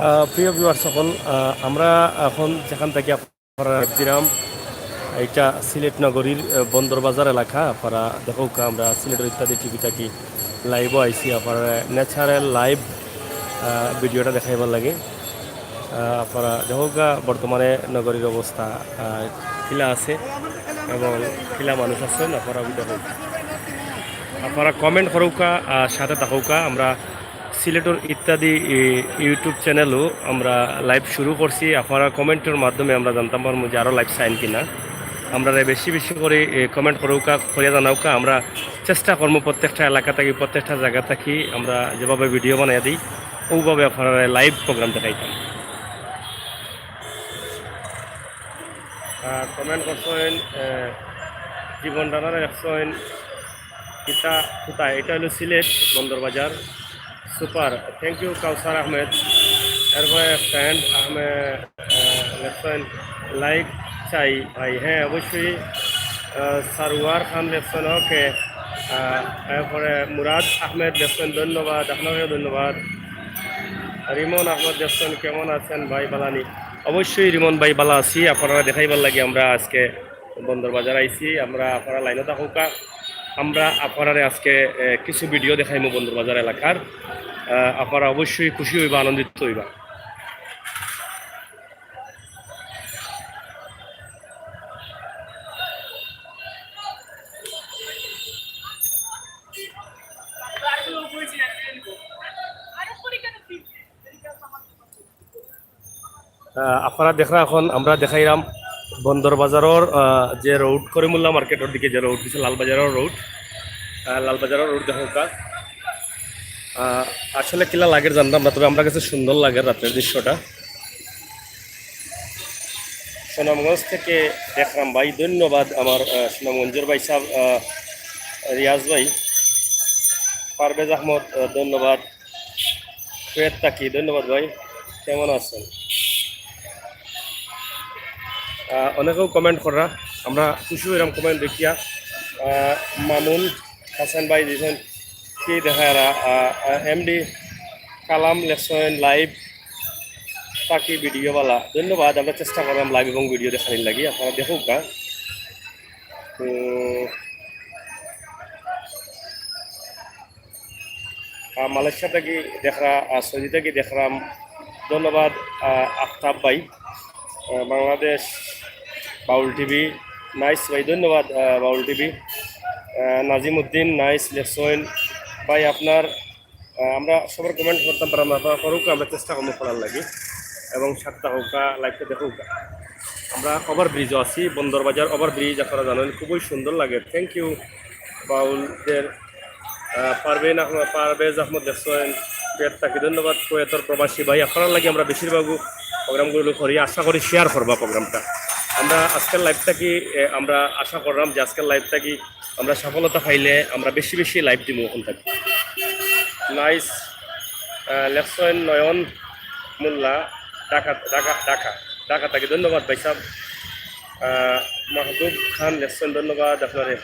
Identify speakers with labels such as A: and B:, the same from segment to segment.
A: প্রিয় ভিউয়ার সকল, আমরা এখন যেখান থেকে আপনারা দিলাম এইটা সিলেট নগরীর বন্দর বাজার এলাকা। আপনারা দেখো আমরা সিলেটের ইত্যাদি টিভি থাকি লাইভও আইসি আপনারা ন্যাচারাল লাইভ ভিডিওটা দেখাইবার লাগে। আপনারা দেখো বর্তমানে নগরীর অবস্থা খিলা আছে এবং খিলা মানুষ আছেন। আপনারা দেখো, আপনারা কমেন্ট করুকা, সাথে থাকুকা। আমরা সিলেটের ইত্যাদি ইউটিউব চ্যানেলও আমরা লাইভ শুরু করছি। আপনারা কমেন্টের মাধ্যমে আমরা জানতাম পারবো যে আরও লাইভ চাইন কিনা। আমরা বেশি বেশি করে কমেন্ট করুকা, করিয়া জানাউকা। আমরা চেষ্টা করবো প্রত্যেকটা এলাকা থাকি, প্রত্যেকটা জায়গা থাকি আমরা যেভাবে ভিডিও বানাই দিই ওইভাবে আপনারা লাইভ প্রোগ্রাম দেখাইতাম। কমেন্ট করছেন জীবন রানারে দেখছেন এটা কোথায়, এটা হলো সিলেট বন্দর বাজার। সুপার, থ্যাংক ইউ কাউসার আহমেদ। এরপরে ফ্রেন্ড আহমেদ লেখছেন লাইক চাই ভাই। হ্যাঁ অবশ্যই। সারওয়ার খান লেখছেন ওকে। এরপরে মুরাদ আহমেদ লেখছেন ধন্যবাদ, আপনাকেও ধন্যবাদ। রিমন আহমদ লেখছেন কেমন আছেন ভাই বালানি। অবশ্যই রিমন ভাই বালা আছি। আপনারা দেখাইবার লাগে আমরা আজকে বন্দর বাজার আইছি। আমরা আপনারা লাইনে থাকুকা। আমরা আপনারা আজকে কিছু ভিডিও দেখাইমু বন্দর বাজার এলাকার। আপনারা অবশ্যই খুশি হইবা, আনন্দিত হইবা। আপনারা দেখা এখন আমরা দেখাইলাম বন্দর বাজারের যে রোড করিমুল্লা মার্কেটের দিকে যে রোড দিচ্ছে লালবাজারের রোড। লালবাজারের রোড দেখা আসলে কিলা লাগে জানতাম না, তবে আমরা কাছে সুন্দর লাগে রাতের দৃশ্যটা। সুনামগঞ্জ থেকে দেখলাম ভাই, ধন্যবাদ আমার সুনামগঞ্জের ভাই সাহেব রিয়াজ ভাই। পারভেজ আহমদ ধন্যবাদ। কুয়েত তাকি ধন্যবাদ ভাই, কেমন আছেন। অনেকেও কমেন্ট করা, আমরা খুশি হইলাম কমেন্ট দেখিয়া। মামুন হাসান ভাই দিয়েছেন কি দেখা এমডি কালাম লেখছেন লাইভ তাকি ভিডিওওয়ালা ধন্যবাদ। আমরা চেষ্টা করলাম লাইভ এবং ভিডিও দেখানির লাগি, আপনারা দেখুক গা। মালয়েশিয়া থেকে দেখা, সৌদি থেকে দেখলাম ধন্যবাদ। আফতাব ভাই বাংলাদেশ বাউল টিভি নাইস ভাই ধন্যবাদ। বাউল টিভি নাজিম উদ্দিন নাইস লেখছেন ভাই আপনার। আমরা সবার কমেন্ট করতাম পারলাম, আপনারা করুক, আমরা চেষ্টা করবো করার লাগে এবং সাতটা হোকা লাইভটা দেখুক। আমরা ওভার ব্রিজও আছি, বন্দর বাজার ওভার ব্রিজ আপনারা জানেন খুবই সুন্দর লাগে। থ্যাংক ইউ বাউলদের। পারভেজ আহমদ দেখছেন কুয়েত থাকি ধন্যবাদ। কুয়েতর প্রবাসী ভাই আপনার লাগে আমরা বেশিরভাগ প্রোগ্রামগুলো করি, আশা করি শেয়ার করবা প্রোগ্রামটা। আমরা আজকের লাইভটা কি আমরা আশা করলাম যে আজকের লাইভটা কি আমরা সফলতা পাইলে আমরা বেশি বেশি লাইভ দিব ওখান থেকে। নাইস লেখছেন নয়ন মোল্লা ঢাকা ঢাকা ঢাকা ঢাকা থাকি ধন্যবাদ ভাই সাহেব। মাহবুব খান লেখছেন ধন্যবাদ আপনারে,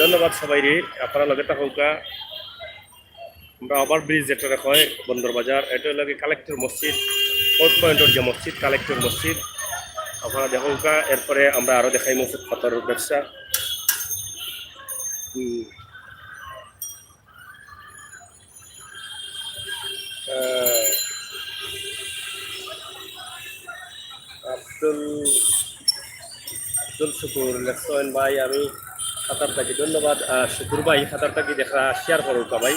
A: ধন্যবাদ সবাই রে আপনারা লগে থাকুকা। আমরা ওভার ব্রিজ যেটা হয় বন্দর বাজার, এটা লাগে কালেক্টর মসজিদ, কোর্ট পয়েন্টের যে মসজিদ কালেক্টর মসজিদ আপনারা দেখুকা। এরপরে আমরা আরও দেখাইমু ফুটপাতের ব্যবসা। আব্দুল শুকুর লেখছেন ভাই আমি খাতার থাকি ধন্যবাদ। শুকুর ভাই খাতার থাকি দেখা শেয়ার করুক ভাই।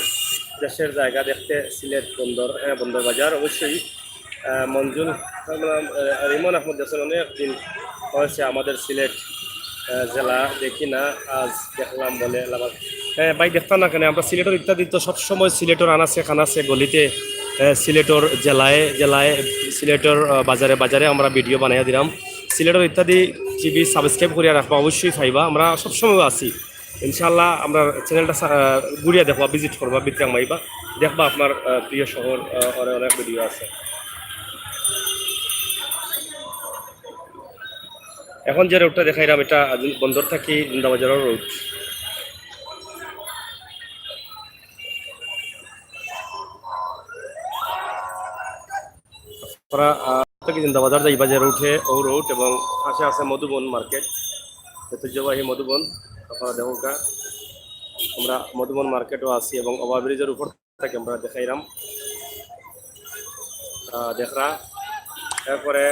A: দেশের জায়গা দেখতে সিলেট বন্দর, হ্যাঁ বন্দর বাজার অবশ্যই। মঞ্জুল রিমন আহমদ দেখছেন অনেক দিন হয়েছে আমাদের সিলেট জেলা দেখি না, আজ দেখলাম বলে এলাকার। হ্যাঁ ভাই দেখতাম না কেন, আমরা সিলেটের ইত্যাদি তো সবসময় সিলেটের আনাচে খানাচে গলিতে, সিলেটের জেলায় জেলায়, সিলেটের বাজারে বাজারে আমরা ভিডিও বানাইয়া দিলাম। সিলেটের ইত্যাদি টিভি সাবস্ক্রাইব করিয়া রাখবা, অবশ্যই পাইবা। আমরা সবসময় আছি ইনশাল্লাহ। আমরা চ্যানেলটা ঘুরিয়া দেখবা, ভিজিট করবা, বিক্রাম মাইবা, দেখবা আপনার প্রিয় শহর অনেক ভিডিও আছে। এখন যে রোডটা দেখাইলাম এটা বন্দর থাকি জিন্দাবাজারের রোড। ওরা জিন্দাবাজার যাইবা যে রুটে ও রুট এবং পাশে আছে মধুবন মার্কেট, ঐতিহ্যবাহী মধুবন। আপনারা দেখুন আমরা মধুবন মার্কেটও আছি এবং ওভারব্রিজের উপর থেকে আমরা দেখাইলাম দেখরা। এরপরে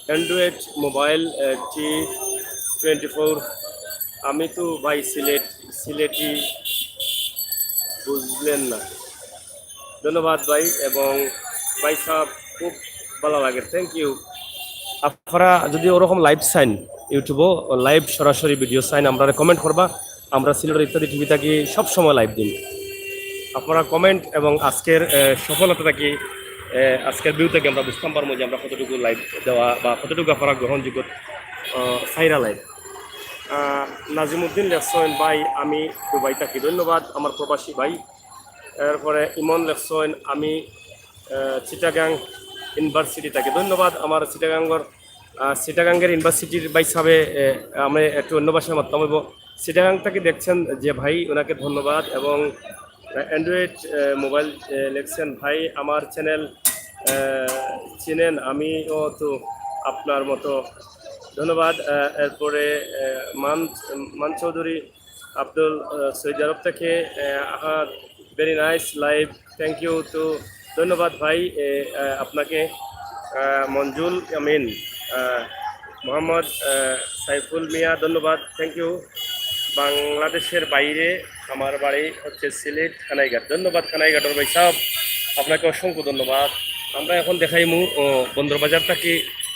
A: অ্যান্ড্রয়েড মোবাইল T24। আমি তো ভাই সিলেটি বুঝলেন না। ধন্যবাদ ভাই, এবং ভাই সাহেব খুব ভালো লাগে, থ্যাংক ইউ। আপনারা যদি ওরকম লাইভ সাইন ইউটিউবও লাইভ সরাসরি ভিডিও সাইন আমরা কমেন্ট করবা, আমরা সিলেটের ইত্যাদি টিভি থাকি সবসময় লাইভ দিন। আপনারা কমেন্ট এবং আজকের সফলতাটা কি আজকের ভিউ থেকে আমরা বুঝতাম পারবো যে আমরা কতটুকু লাইভ দেওয়া বা কতটুকু আপনারা গ্রহণযোগ্য সাইরা লাইভ। নাজিমুদ্দিন লেখসেন ভাই আমি দুবাই থাকি, ধন্যবাদ আমার প্রবাসী ভাই। এরপরে ইমন লেখসেন আমি চিটাগাং ইউনিভার্সিটি থাকি, ধন্যবাদ আমার চিটাগাঙ্গের ইউনিভার্সিটির ভাই সাহেবে। আমি একটু অন্য ভাষায় মাধ্যম হইব। চিটাগাং থেকে দেখছেন যে ভাই, ওনাকে ধন্যবাদ। এবং অ্যান্ড্রয়েড মোবাইল লেখছেন ভাই আমার চ্যানেল চিনেন, আমিও তো আপনার মতো, ধন্যবাদ। এরপরে মান চৌধুরী আব্দুল সৌদি আরব থেকে Ahad very nice live, thank you তো, ধন্যবাদ ভাই আপনাকে। মঞ্জুল আমিন মোহাম্মদ সাইফুল মিয়া, ধন্যবাদ, থ্যাংক ইউ। বাংলাদেশের বাইরে আমার বাড়ি হচ্ছে সিলেট খানাইঘাট, ধন্যবাদ খানাইঘাটের ভাই সাহেব, আপনাকে অসংখ্য ধন্যবাদ। আমরা এখন দেখাইমু বন্দরবাজার থেকে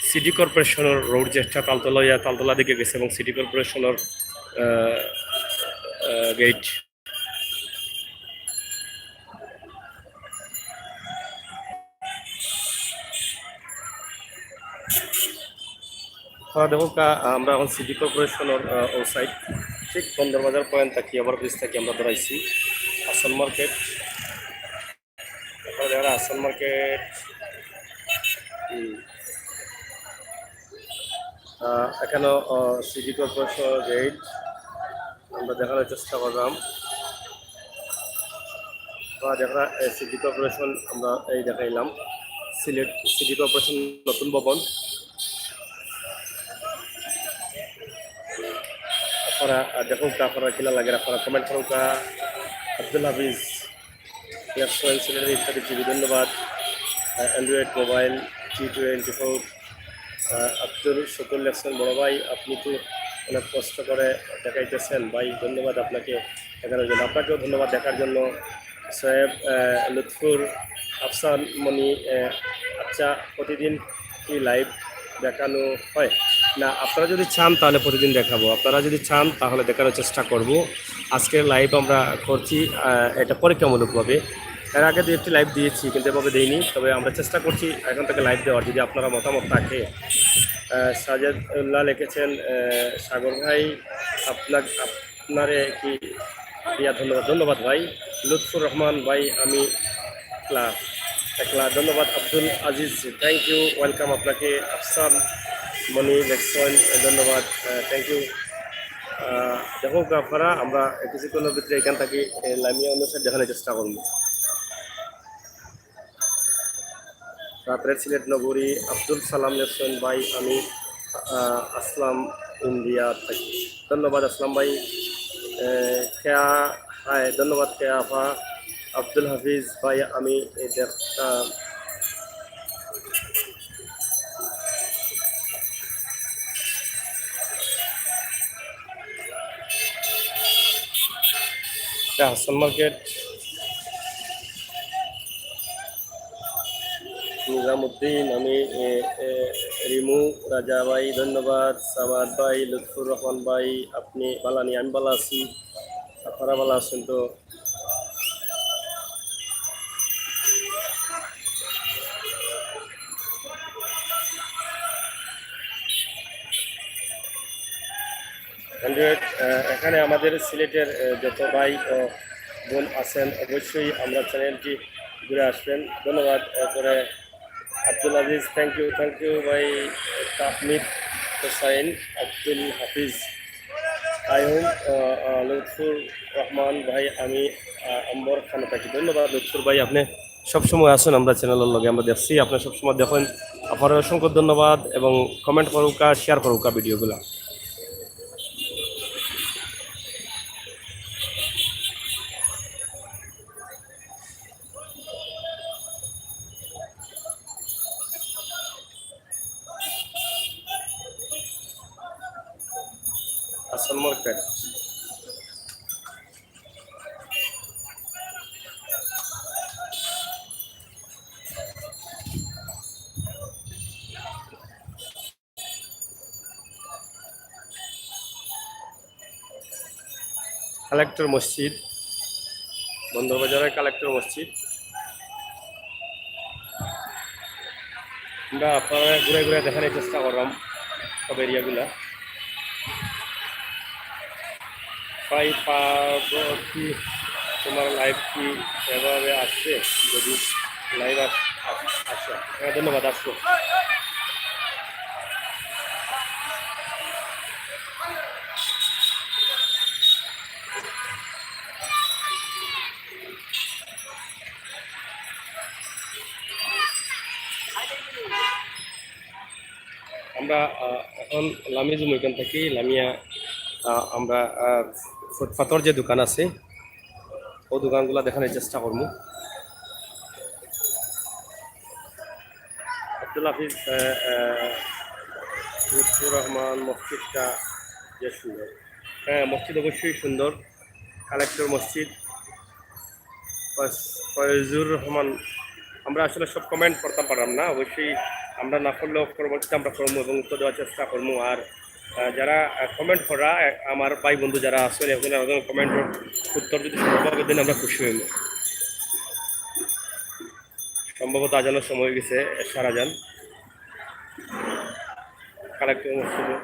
A: সিটি কর্পোরেশনের রোড যেটা তালতলা দিকে গেছে এবং সিটি কর্পোরেশনের গেট। দেখো আমরা এখন সিটি কর্পোরেশনের ও সাইড ঠিক বন্দরবাজার পয়েন্ট থাকি ওভার ব্রিজ থেকে আমরা ধরাইছি আসন মার্কেট। দেখা আসন মার্কেট এখানেও সিটি কর্পোরেশন গেট আমরা দেখানোর চেষ্টা করলাম। দেখা সিটি কর্পোরেশন আমরা এই দেখাইলাম, সিলেট সিটি কর্পোরেশন নতুন ভবন। আপনারা দেখুন আপনারা কিনা লাগে, আপনারা কমেন্ট করুন। আব্দুল হাফিজ সিলেটের ইত্যাদি টিভি, ধন্যবাদ। অ্যান্ড্রয়েড মোবাইল T24 আব্দুল শকুর লেখছেন বড় ভাই আপনি তো অনেক কষ্ট করে দেখাইতেছেন ভাই, ধন্যবাদ আপনাকে দেখানোর জন্য, আপনাকেও ধন্যবাদ দেখার জন্য। সাহেব লুৎফুর আফসান মনি, আচ্ছা প্রতিদিন কি লাইভ দেখানো হয়? না, আপনারা যদি চান তাহলে প্রতিদিন দেখাবো, আপনারা যদি চান তাহলে দেখানোর চেষ্টা করব। আজকের লাইভ আমরা করছি এটা পরীক্ষামূলকভাবে, এর আগে 2-1টি লাইভ দিয়েছি কিন্তু এভাবে দেইনি, তবে আমরা চেষ্টা করছি এখন থেকে লাইভ দেওয়ার, যদি আপনারা মতামত থাকে। সাজেদুল্লাহ লিখেছেন সাগর ভাই আপনারে কি দিয়া, ধন্যবাদ ভাই। লুৎফুর রহমান ভাই আমি একলা, ধন্যবাদ। Abdul Aziz thank you, welcome আপনাকে। আফসান মনি লেখসন, ধন্যবাদ, থ্যাংক ইউ। দেখুন আপনারা আমরা কিছুক্ষণের ভিতরে এখান থেকে লামিয়া অনুসারে দেখানোর চেষ্টা করব। রাত্রের সিলেট নগরী আব্দুল সালাম লেখসন ভাই আমি আসলাম ইন্ডিয়া থাকি, ধন্যবাদ আসলাম ভাই। কেয়া হাই, ধন্যবাদ কেয়া আফা। আব্দুল হাফিজ ভাই আমি দেখতাম হাসান মার্কেট। নিজামুদ্দিন আমি রিমু রাজা ভাই, ধন্যবাদ। সামাদ ভাই, লুৎফুর রহমান ভাই আপনি বালানি, আমি ভালো আছি, আপনারা ভালো আছেন তো? এখানে আমাদের সিলেটের যত ভাই ও বোন আছেন অবশ্যই আমরা চ্যানেলটি ঘুরে আসবেন, ধন্যবাদ। এরপরে আব্দুল আজিজ থ্যাংক ইউ ভাই। তাহমিদ হোসাইন, আব্দুল হাফিজ আইহুম, লুৎফুর রহমান ভাই আমি আম্বর খানা থাকি, ধন্যবাদ লুৎফুর ভাই, আপনি সবসময় আসুন আমরা চ্যানেলের লগে আমরা দেখছি আপনার সবসময় দেখেন আপনার অসংখ্য ধন্যবাদ এবং কমেন্ট করুকা শেয়ার করুকা ভিডিওগুলো আসল মার্কেট কালেক্টর মসজিদ বন্দরবাজারের কালেক্টর মসজিদ আমরা আপনারা ঘুরে ঘুরে দেখানোর চেষ্টা করলাম সব এরিয়াগুলা প্রায় কি তোমার লাইভ কি এভাবে আসছে যদি লাইভ আসে হ্যাঁ ধন্যবাদ আসবো আমরা এখন লামিয়া জুম এখান থেকে লামিয়া আমরা ফুটপাথর যে দোকান আছে ও দোকানগুলো দেখানোর চেষ্টা করবো আব্দুল হাফিজ লুৎফুর রহমান মসজিদটা যে সুন্দর হ্যাঁ মসজিদ অবশ্যই সুন্দর কালেক্টর মসজিদ ফয়জুর রহমান আমরা আসলে সব কমেন্ট করতে পারলাম না অবশ্যই আমরা না করলেও পরবর্তীতে আমরা করবো এবং উত্তর দেওয়ার চেষ্টা করবো আর যারা কমেন্ট করা আমার ভাই বন্ধু যারা আসলে এখন কমেন্টের উত্তর যদি সম্ভব দিন আমরা খুশি হইব সম্ভবত আজানোর সময় হয়ে গেছে সারা যান কালেক্টর মসজিদে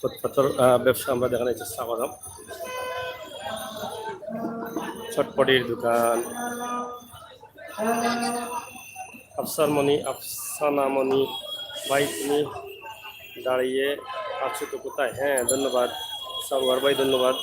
A: ফুটপাথর ব্যবসা আমরা দেখানোর চেষ্টা করলাম চটপটির দোকান আফসানামণি ভাই তুমি দাঁড়িয়ে আছো তো কোথায় হ্যাঁ ধন্যবাদ সারওয়ার ভাই ধন্যবাদ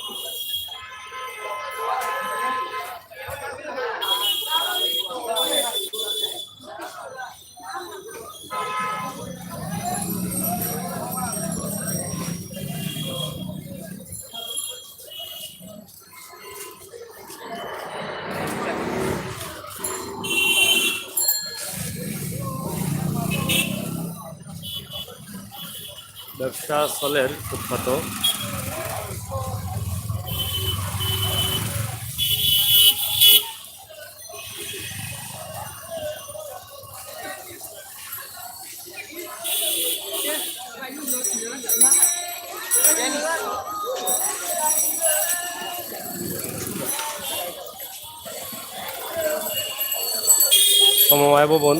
A: ব্যবসা চলের ফুটপাত সমবায় ভবন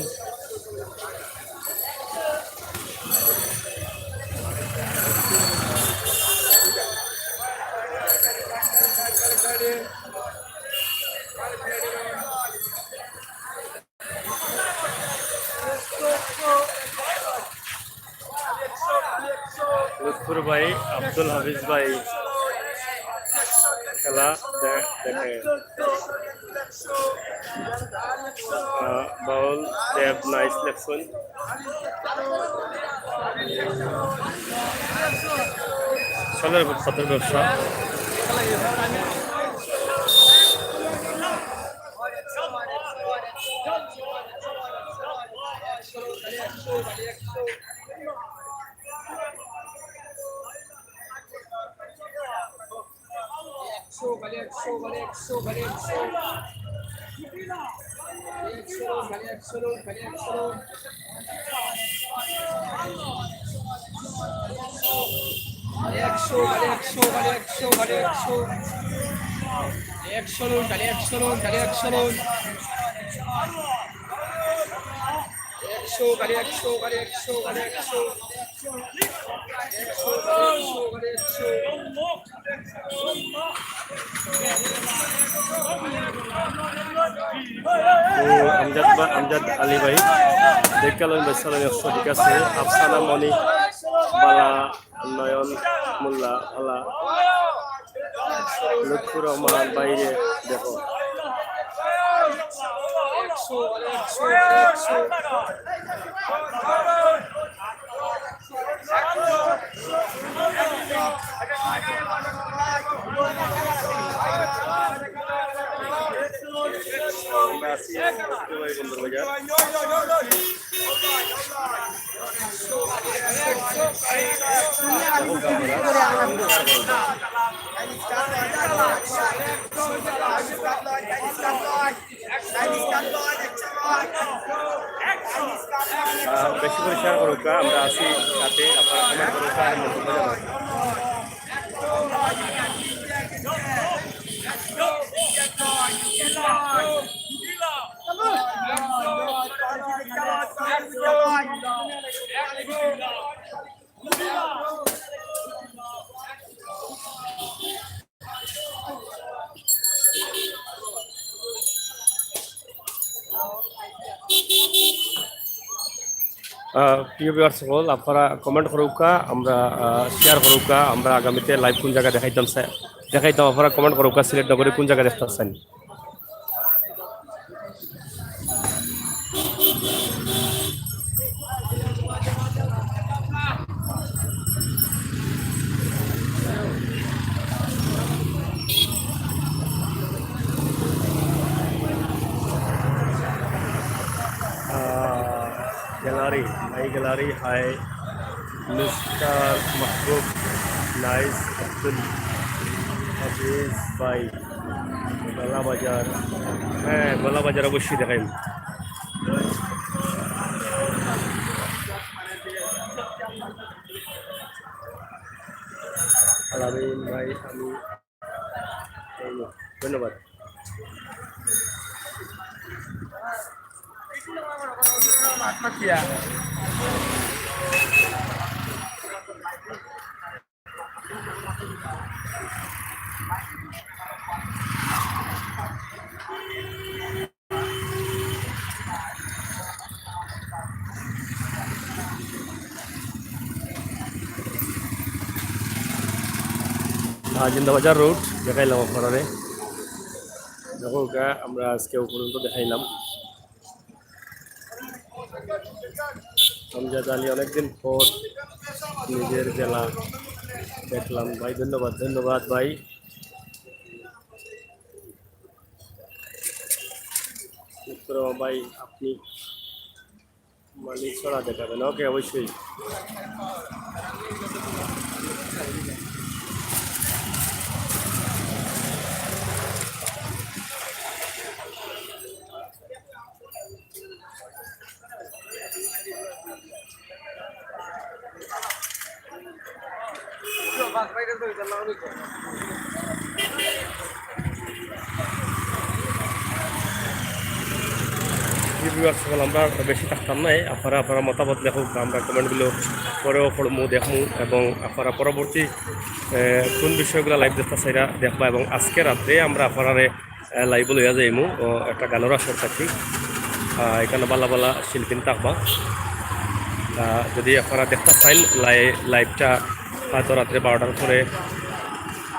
A: লুৎফুর ভাই আব্দুল হাফিজ ভাই খেলা দেখে বাউল দেব নাইস লেকশন চলের ফুটপাতের ব্যবসা আমজাদ আলী ভাই দেখালেন বেসালেন 100 ঠিক আছে। আফসানা মনি বালা নয়ন মোল্লা আলা লুৎফুর রহমান বাইরে দেখো বেশি করে শেয়ার করুক আমরা আসি সাথে আপনারা কমেন্ট করুক আর মন্তব্য জানান। প্রিয় ভিউয়ার্স সকল আপনারা কমেন্ট করুকা আমরা শেয়ার করুকা আমরা আগামীতে লাইভ কোন জায়গা দেখাইতাম আপনারা কমেন্ট করুকা সিলেট নগরী কোন জায়গা দেখতে চান। Gallery hi gallery hi mister Mahbub nice Abdul Hafiz ভাই গলা বাজার, হ্যাঁ গলা বাজার অবশ্যই দেখাইন। আলামিন ভাই আমি ধন্যবাদ। জিন্দাবাজার রোড দেখাইলাম আপনারা দেখো আমরা আজকে পর্যন্ত দেখাইলাম। আমজাদ আলী অনেকদিন পর নিজের জেলা দেখলাম ভাই, ধন্যবাদ ধন্যবাদ ভাই। ভাই আপনি মালিক ছড়া দেখাবেন, ওকে অবশ্যই। আমরা বেশি থাকতাম নাই, আপনারা মতামত লেখুক, আমরা কমেন্টগুলো পরেও পড়মু দেখমু এবং আপনারা পরবর্তী কোন বিষয়গুলো লাইভ দেখতে চাইরা দেখবা। এবং আজকে রাত্রে আমরা আপনারে লাইভ লইয়া যাইমু একটা গানের আসর থাকি, এখানে বালা বালা শিল্পী থাকবা। যদি আপনারা দেখতে চাইন লাইভটা হয়তো রাত্রে 12টার পরে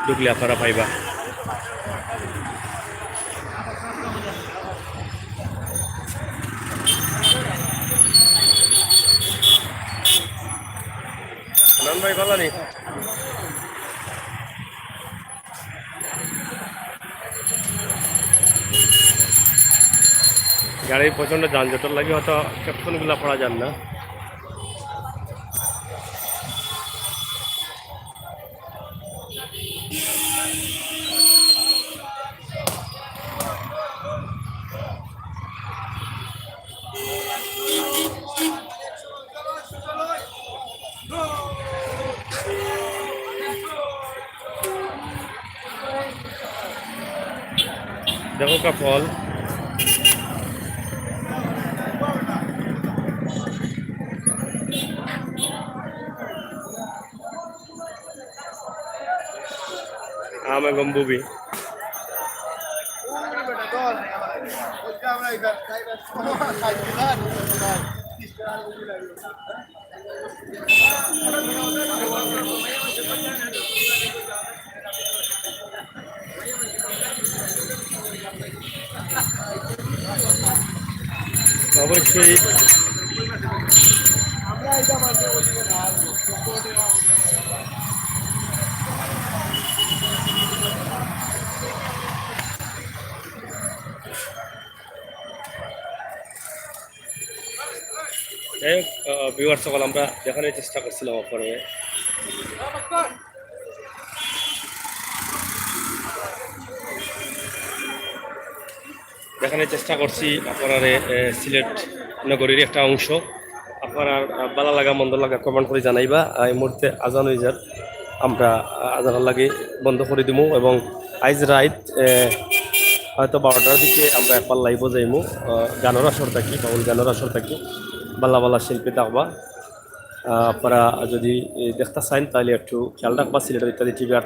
A: ঢুকলে আপনারা পাইবা। ভাই ভালো নি গাড়ির প্রচন্ড যানজটের লাগে হয়তো ক্যাপশনগুলো পড়া যান না। देखो का फल आम गम्बू भी অবশ্যই যাই হোক ভিউয়ার সকল আমরা দেখানোর চেষ্টা করছিলাম আপনারে দেখানোর চেষ্টা করছি আপনার সিলেট নগরীর একটা অংশ আপনার ভালো লাগা মন্দ লাগা কমেন্ট করে জানাইবা এই মুহূর্তে আজান হয়ে যার আমরা আজানের লাগে বন্ধ করে দিব এবং আইজ রাইত হয়তো 12টার দিকে আমরা একবার লাইভও যাইমু গানের আসর থাকি বাউল গানের আসর থাকি বাল্লা বাল্লা শিল্পী থাকবা আপনারা যদি দেখতে চান তাহলে একটু খেয়াল রাখবা সিলেটের ইত্যাদি টিভি আর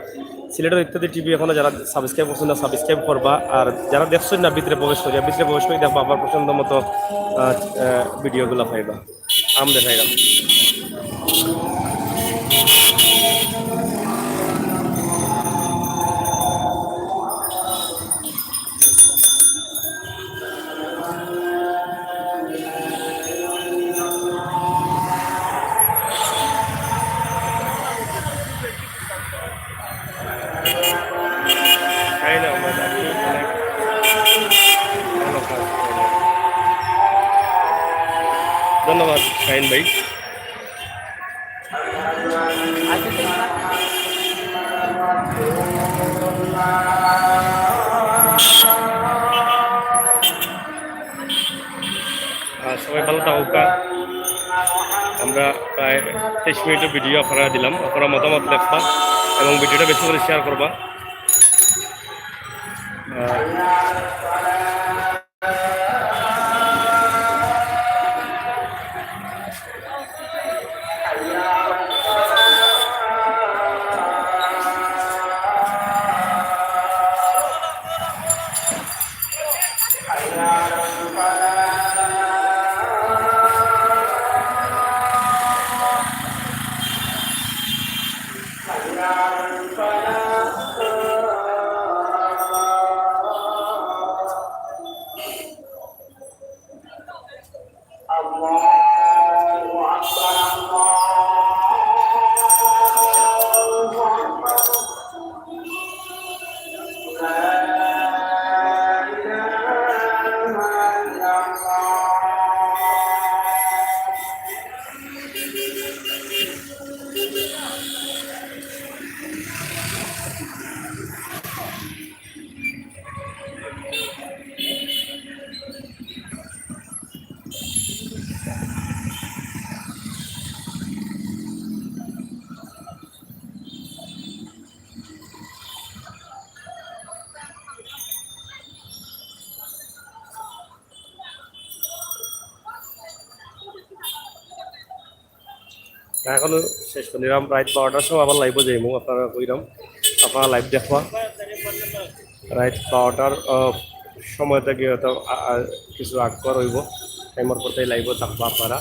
A: সিলেটের ইত্যাদি টিভি এখনো যারা সাবস্ক্রাইব করছেন না সাবস্ক্রাইব করবা আর যারা দেখছেন না ভিতরে প্রবেশ করিয়া ভিতরে প্রবেশ করে দেখবা আমার পছন্দ মতো ভিডিওগুলো পাইবা আম দেখাইলাম ধন্যবাদ শাহিন ভাই সবাই ভালো থাকুকা আমরা প্রায় 23 মিনিটের ভিডিও আপনারা দিলাম আপনারা মতামত লেখবা এবং ভিডিওটা বেশি করে শেয়ার করবা এখনো শেষ করিলাম রাইট 12টার সময় আবার লাইভও যাইমু আপনারা কইরাম আপনারা লাইভ দেখবা রাইট 12টার সময় থেকে হয়তো কিছু আগ পর হইব টাইমের পর লাইভও থাকবা আপনারা